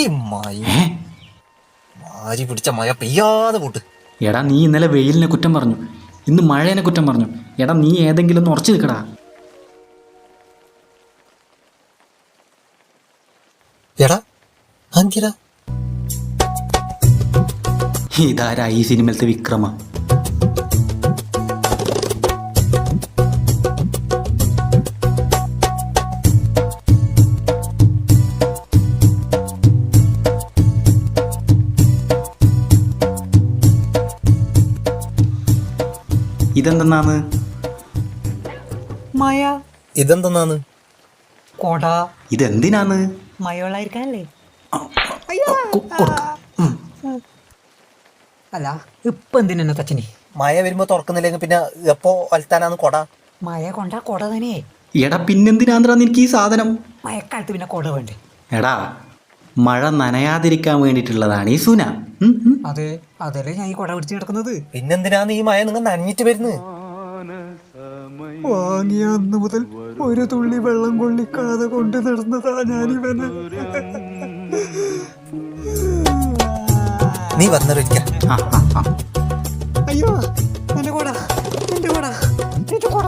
ഈ മാരി പിടിച്ച മഴ പെയ്യാതെ പോട്ട്. എടാ നീ ഇന്നലെ വെയിലിനെ കുറ്റം പറഞ്ഞു, ഇന്ന് മഴേനെ കുറ്റം പറഞ്ഞു. എടാ നീ ഏതെങ്കിലും ഒന്ന് ഉറച്ചു നിൽക്കടാ. എടാ അന്തിരാ ഇതാരാ ഈ സിനിമയിലത്തെ വിക്രമ? ഇതെന്തെന്നാണ്? മഴ. ഇതെന്തെന്നാണ്? കൊട. ഇതെന്തിനാണ്? മഴവെള്ളായിരിക്കാനല്ലേ? അല്ല ഇപ്പൊ എന്തിനാ തച്ചനെ? മഴ വരുമ്പോ തുറക്കുന്നില്ലെങ്കിൽ പിന്നെ എപ്പോ വലുത്താനാന്ന് കൊട? മഴ കൊണ്ടാ കൊട തന്നെ. എടാ പിന്നെന്തിനാന്താ നിനക്ക് ഈ സാധനം? മഴക്കാലത്ത് പിന്നെ കൊട വേണ്ടേ? എടാ മഴ നനയാതിരിക്കാൻ വേണ്ടിയിട്ടുള്ളതാണ് ഈ സുന. അതെ അതല്ലേ ഞാൻ ഈ കൊട പിടിച്ച് കിടക്കുന്നത്. പിന്നെന്തിനാന്ന് ഈ മഴ നിങ്ങൾ നനഞ്ഞിട്ട് വരുന്നത്? വാങ്ങിയ അന്ന് മുതൽ ഒരു തുള്ളി വെള്ളം കൊള്ളിക്കാതെ കൊണ്ട് നടന്നതാ ഞാനിവന്. നീ വന്നൊരിക്ക. അയ്യോ എന്റെ കൊട, എന്റെ കൊട, എന്റെ കൊട.